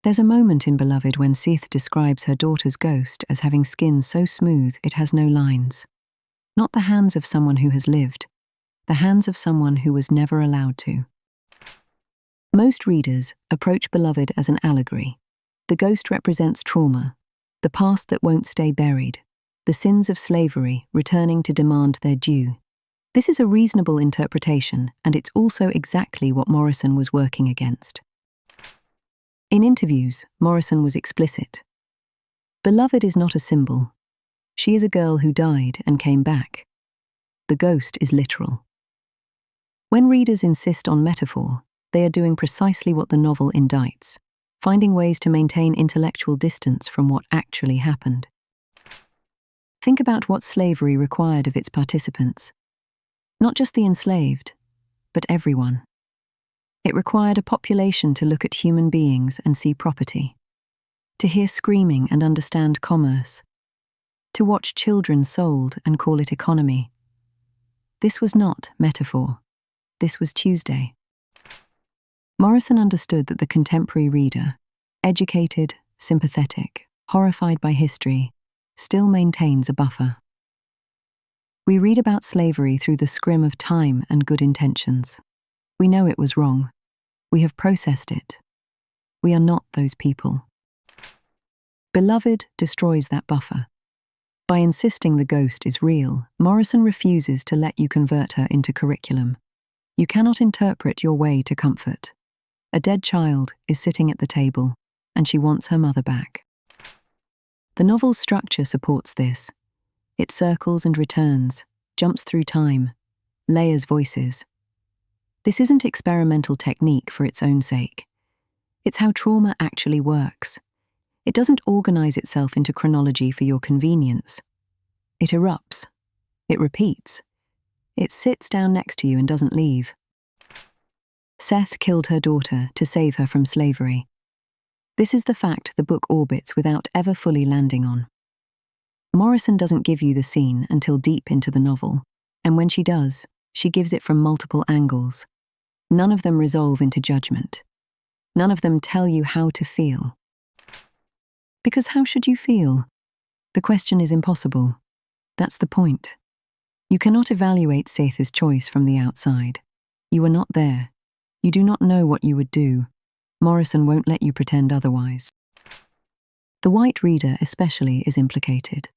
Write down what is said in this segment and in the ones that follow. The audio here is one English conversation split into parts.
There's a moment in Beloved when Seth describes her daughter's ghost as having skin so smooth it has no lines. Not the hands of someone who has lived, the hands of someone who was never allowed to. Most readers approach Beloved as an allegory. The ghost represents trauma, the past that won't stay buried, the sins of slavery returning to demand their due. This is a reasonable interpretation, and it's also exactly what Morrison was working against. In interviews, Morrison was explicit. Beloved is not a symbol. She is a girl who died and came back. The ghost is literal. When readers insist on metaphor, they are doing precisely what the novel indicts, finding ways to maintain intellectual distance from what actually happened. Think about what slavery required of its participants. Not just the enslaved, but everyone. It required a population to look at human beings and see property, to hear screaming and understand commerce, to watch children sold and call it economy. This was not metaphor. This was Tuesday. Morrison understood that the contemporary reader, educated, sympathetic, horrified by history, still maintains a buffer. We read about slavery through the scrim of time and good intentions. We know it was wrong. We have processed it. We are not those people. Beloved destroys that buffer. By insisting the ghost is real, Morrison refuses to let you convert her into curriculum. You cannot interpret your way to comfort. A dead child is sitting at the table, and she wants her mother back. The novel's structure supports this. It circles and returns, jumps through time, layers voices. This isn't experimental technique for its own sake. It's how trauma actually works. It doesn't organize itself into chronology for your convenience. It erupts. It repeats. It sits down next to you and doesn't leave. Seth killed her daughter to save her from slavery. This is the fact the book orbits without ever fully landing on. Morrison doesn't give you the scene until deep into the novel, and when she does, she gives it from multiple angles. None of them resolve into judgment. None of them tell you how to feel. Because how should you feel? The question is impossible. That's the point. You cannot evaluate Seth's choice from the outside. You are not there. You do not know what you would do. Morrison won't let you pretend otherwise. The white reader especially is implicated.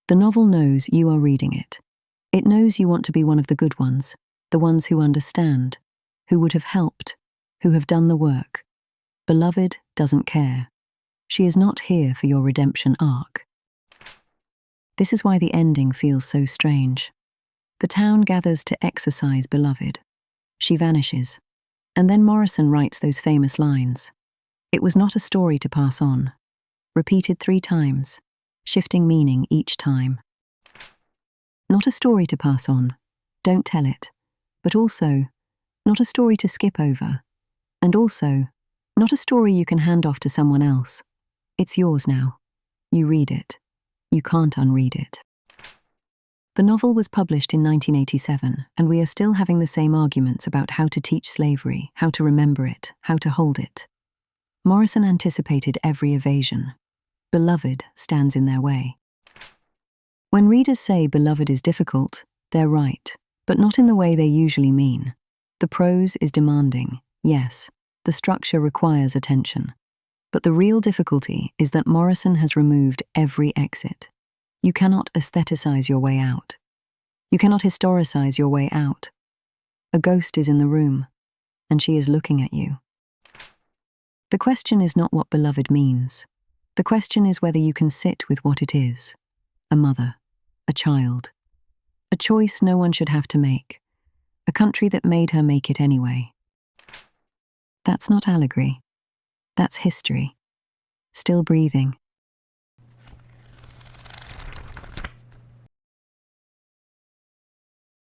The novel knows you are reading it. It knows you want to be one of the good ones, the ones who understand, who would have helped, who have done the work. Beloved doesn't care. She is not here for your redemption arc. This is why the ending feels so strange. The town gathers to exorcise Beloved. She vanishes. And then Morrison writes those famous lines. It was not a story to pass on. Repeated 3 times, shifting meaning each time. Not a story to pass on. Don't tell it. But also, not a story to skip over. And also, not a story you can hand off to someone else. It's yours now. You read it. You can't unread it. The novel was published in 1987, and we are still having the same arguments about how to teach slavery, how to remember it, how to hold it. Morrison anticipated every evasion. Beloved stands in their way. When readers say Beloved is difficult, they're right, but not in the way they usually mean. The prose is demanding, yes. The structure requires attention. But the real difficulty is that Morrison has removed every exit. You cannot aestheticize your way out. You cannot historicize your way out. A ghost is in the room, and she is looking at you. The question is not what Beloved means. The question is whether you can sit with what it is. A mother, a child, a choice no one should have to make, a country that made her make it anyway. That's not allegory. That's history. Still breathing,